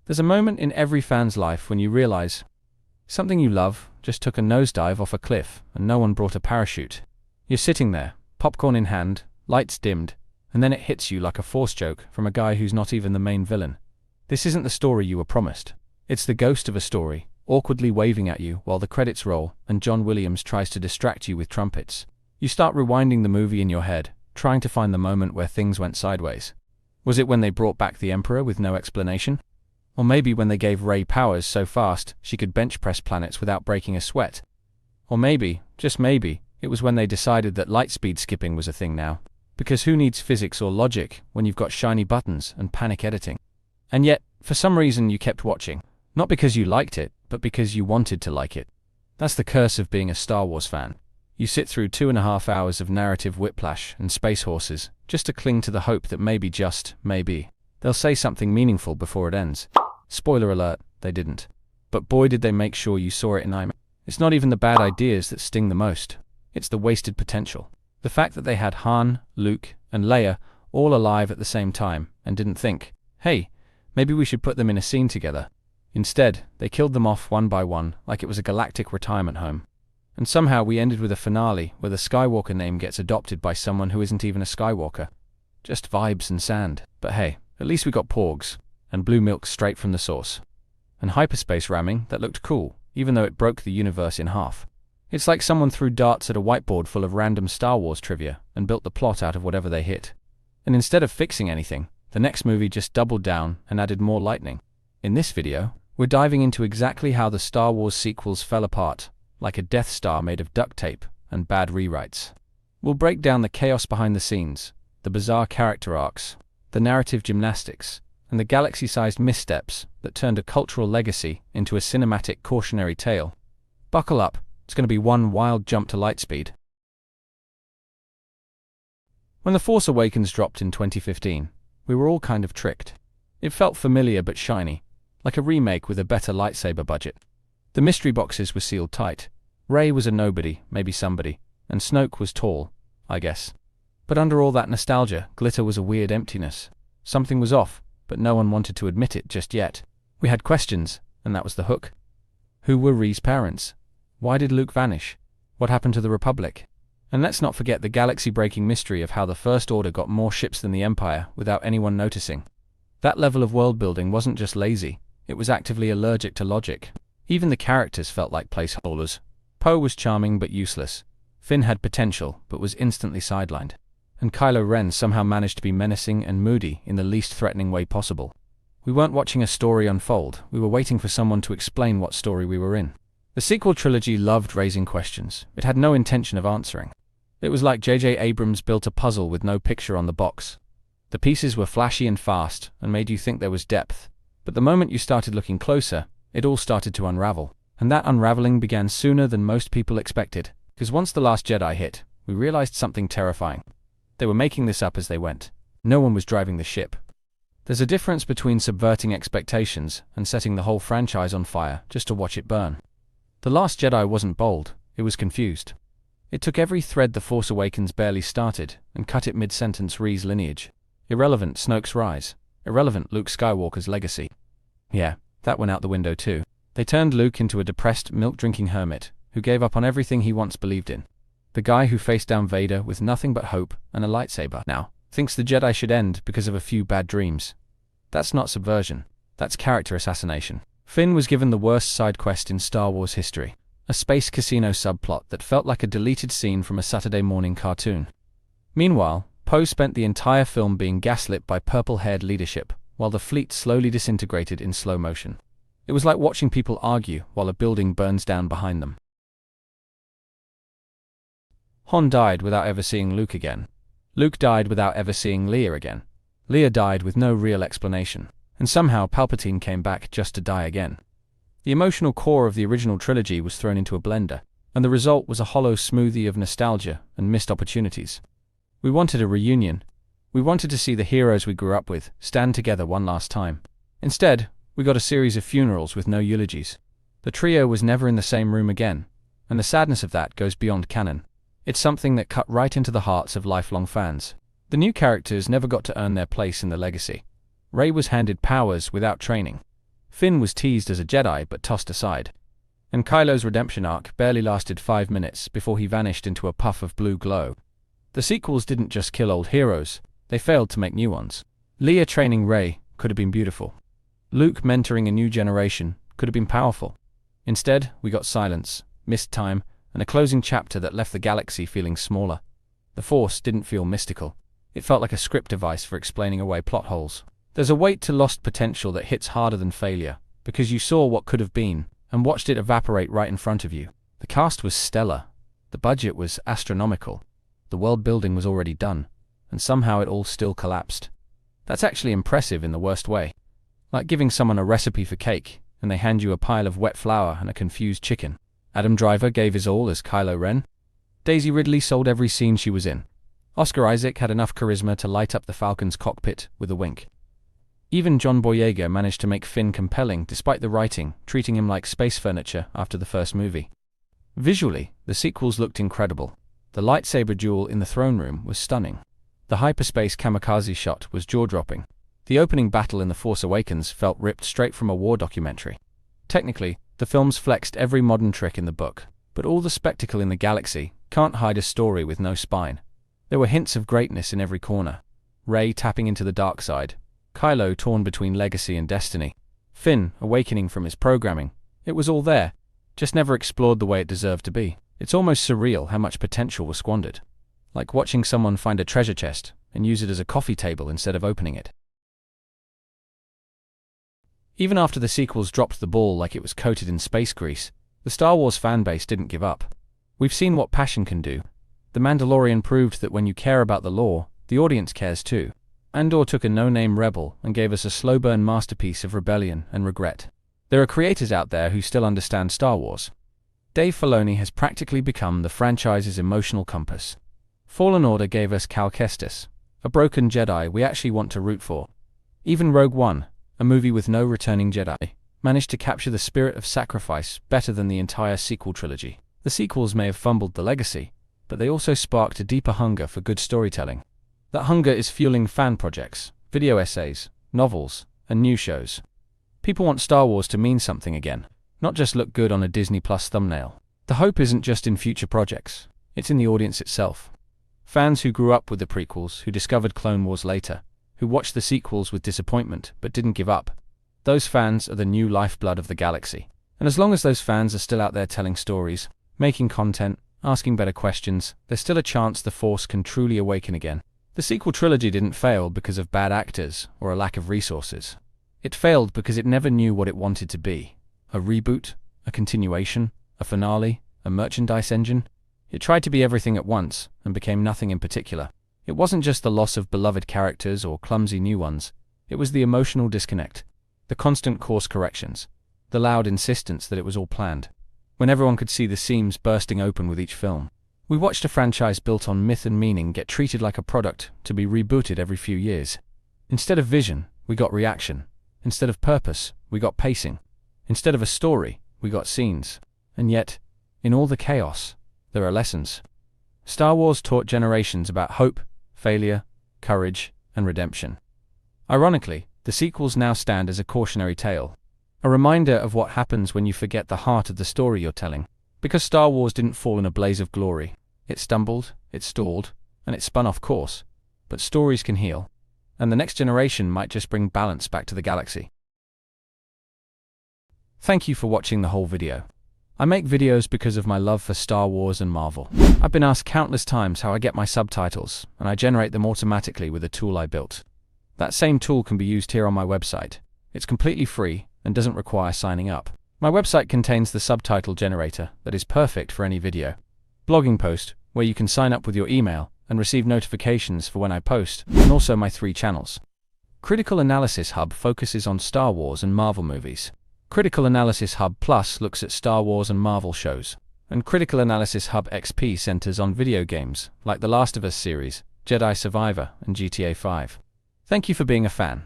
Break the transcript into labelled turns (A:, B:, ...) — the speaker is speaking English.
A: There's a moment in every fan's life when you realize something you love just took a nosedive off a cliff and no one brought a parachute. You're sitting there, popcorn in hand, lights dimmed, and then it hits you like a Force joke from a guy who's not even the main villain. This isn't the story you were promised. It's the ghost of a story, awkwardly waving at you while the credits roll and John Williams tries to distract you with trumpets. You start rewinding the movie in your head, trying to find the moment where things went sideways. Was it when they brought back the Emperor with no explanation? Or maybe when they gave Rey powers so fast she could bench press planets without breaking a sweat? Or maybe, just maybe, it was when they decided that lightspeed skipping was a thing now. Because who needs physics or logic when you've got shiny buttons and panic editing? And yet, for some reason you kept watching. Not because you liked it, but because you wanted to like it. That's the curse of being a Star Wars fan. You sit through 2.5 hours of narrative whiplash and space horses, just to cling to the hope that maybe, just maybe, they'll say something meaningful before it ends. Spoiler alert, they didn't. But boy did they make sure you saw it in IMAX. It's not even the bad ideas that sting the most. It's the wasted potential. The fact that they had Han, Luke, and Leia all alive at the same time and didn't think, hey, maybe we should put them in a scene together. Instead, they killed them off one by one like it was a galactic retirement home. And somehow we ended with a finale where the Skywalker name gets adopted by someone who isn't even a Skywalker. Just vibes and sand. But hey, at least we got porgs, and blue milk straight from the source. And hyperspace ramming that looked cool, even though it broke the universe in half. It's like someone threw darts at a whiteboard full of random Star Wars trivia and built the plot out of whatever they hit. And instead of fixing anything, the next movie just doubled down and added more lightning. In this video, we're diving into exactly how the Star Wars sequels fell apart, like a Death Star made of duct tape and bad rewrites. We'll break down the chaos behind the scenes, the bizarre character arcs, the narrative gymnastics, and the galaxy-sized missteps that turned a cultural legacy into a cinematic cautionary tale. Buckle up, it's going to be one wild jump to lightspeed. When The Force Awakens dropped in 2015, we were all kind of tricked. It felt familiar but shiny, like a remake with a better lightsaber budget. The mystery boxes were sealed tight. Rey was a nobody, maybe somebody, and Snoke was tall, I guess. But under all that nostalgia, glitter was a weird emptiness. Something was off, but no one wanted to admit it just yet. We had questions, and that was the hook. Who were Rey's parents? Why did Luke vanish? What happened to the Republic? And let's not forget the galaxy-breaking mystery of how the First Order got more ships than the Empire without anyone noticing. That level of world-building wasn't just lazy, it was actively allergic to logic. Even the characters felt like placeholders. Poe was charming but useless. Finn had potential but was instantly sidelined. And Kylo Ren somehow managed to be menacing and moody in the least threatening way possible. We weren't watching a story unfold, we were waiting for someone to explain what story we were in. The sequel trilogy loved raising questions. It had no intention of answering. It was like J.J. Abrams built a puzzle with no picture on the box. The pieces were flashy and fast and made you think there was depth. But the moment you started looking closer, it all started to unravel. And that unraveling began sooner than most people expected. Because once The Last Jedi hit, we realized something terrifying. They were making this up as they went. No one was driving the ship. There's a difference between subverting expectations and setting the whole franchise on fire just to watch it burn. The Last Jedi wasn't bold, it was confused. It took every thread The Force Awakens barely started and cut it mid-sentence Rey's lineage. Irrelevant Snoke's rise. Irrelevant Luke Skywalker's legacy. Yeah, that went out the window too. They turned Luke into a depressed, milk-drinking hermit who gave up on everything he once believed in. The guy who faced down Vader with nothing but hope and a lightsaber now thinks the Jedi should end because of a few bad dreams. That's not subversion. That's character assassination. Finn was given the worst side quest in Star Wars history. A space casino subplot that felt like a deleted scene from a Saturday morning cartoon. Meanwhile, Poe spent the entire film being gaslit by purple-haired leadership, while the fleet slowly disintegrated in slow motion. It was like watching people argue while a building burns down behind them. Han died without ever seeing Luke again. Luke died without ever seeing Leia again. Leia died with no real explanation. And somehow Palpatine came back just to die again. The emotional core of the original trilogy was thrown into a blender, and the result was a hollow smoothie of nostalgia and missed opportunities. We wanted a reunion. We wanted to see the heroes we grew up with stand together one last time. Instead, we got a series of funerals with no eulogies. The trio was never in the same room again, and the sadness of that goes beyond canon. It's something that cut right into the hearts of lifelong fans. The new characters never got to earn their place in the legacy. Rey was handed powers without training. Finn was teased as a Jedi but tossed aside. And Kylo's redemption arc barely lasted 5 minutes before he vanished into a puff of blue glow. The sequels didn't just kill old heroes, they failed to make new ones. Leia training Rey could have been beautiful. Luke mentoring a new generation could have been powerful. Instead, we got silence, missed time, and a closing chapter that left the galaxy feeling smaller. The Force didn't feel mystical. It felt like a script device for explaining away plot holes. There's a weight to lost potential that hits harder than failure, because you saw what could have been, and watched it evaporate right in front of you. The cast was stellar. The budget was astronomical. The world building was already done, and somehow it all still collapsed. That's actually impressive in the worst way. Like giving someone a recipe for cake, and they hand you a pile of wet flour and a confused chicken. Adam Driver gave his all as Kylo Ren. Daisy Ridley sold every scene she was in. Oscar Isaac had enough charisma to light up the Falcon's cockpit with a wink. Even John Boyega managed to make Finn compelling despite the writing, treating him like space furniture after the first movie. Visually, the sequels looked incredible. The lightsaber duel in the throne room was stunning. The hyperspace kamikaze shot was jaw-dropping. The opening battle in The Force Awakens felt ripped straight from a war documentary. Technically, the films flexed every modern trick in the book, but all the spectacle in the galaxy can't hide a story with no spine. There were hints of greatness in every corner. Rey tapping into the dark side, Kylo torn between legacy and destiny, Finn awakening from his programming. It was all there, just never explored the way it deserved to be. It's almost surreal how much potential was squandered. Like watching someone find a treasure chest and use it as a coffee table instead of opening it. Even after the sequels dropped the ball like it was coated in space grease, the Star Wars fanbase didn't give up. We've seen what passion can do. The Mandalorian proved that when you care about the lore, the audience cares too. Andor took a no-name rebel and gave us a slow-burn masterpiece of rebellion and regret. There are creators out there who still understand Star Wars. Dave Filoni has practically become the franchise's emotional compass. Fallen Order gave us Cal Kestis, a broken Jedi we actually want to root for. Even Rogue One, a movie with no returning Jedi, managed to capture the spirit of sacrifice better than the entire sequel trilogy. The sequels may have fumbled the legacy, but they also sparked a deeper hunger for good storytelling. That hunger is fueling fan projects, video essays, novels, and new shows. People want Star Wars to mean something again, not just look good on a Disney Plus thumbnail. The hope isn't just in future projects, it's in the audience itself. Fans who grew up with the prequels, who discovered Clone Wars later, who watched the sequels with disappointment but didn't give up. Those fans are the new lifeblood of the galaxy. And as long as those fans are still out there telling stories, making content, asking better questions, there's still a chance the Force can truly awaken again. The sequel trilogy didn't fail because of bad actors or a lack of resources. It failed because it never knew what it wanted to be. A reboot, a continuation, a finale, a merchandise engine. It tried to be everything at once and became nothing in particular. It wasn't just the loss of beloved characters or clumsy new ones. It was the emotional disconnect, the constant course corrections, the loud insistence that it was all planned, when everyone could see the seams bursting open with each film. We watched a franchise built on myth and meaning get treated like a product to be rebooted every few years. Instead of vision, we got reaction. Instead of purpose, we got pacing. Instead of a story, we got scenes. And yet, in all the chaos, there are lessons. Star Wars taught generations about hope, failure, courage, and redemption. Ironically, the sequels now stand as a cautionary tale, a reminder of what happens when you forget the heart of the story you're telling. Because Star Wars didn't fall in a blaze of glory. It stumbled, it stalled, and it spun off course. But stories can heal, and the next generation might just bring balance back to the galaxy. Thank you for watching the whole video. I make videos because of my love for Star Wars and Marvel. I've been asked countless times how I get my subtitles, and I generate them automatically with a tool I built. That same tool can be used here on my website. It's completely free and doesn't require signing up. My website contains the subtitle generator that is perfect for any video. Blogging post, where you can sign up with your email and receive notifications for when I post, and also my 3 channels. Critical Analysis Hub focuses on Star Wars and Marvel movies. Critical Analysis Hub Plus looks at Star Wars and Marvel shows. And Critical Analysis Hub XP centers on video games, like The Last of Us series, Jedi Survivor, and GTA 5. Thank you for being a fan.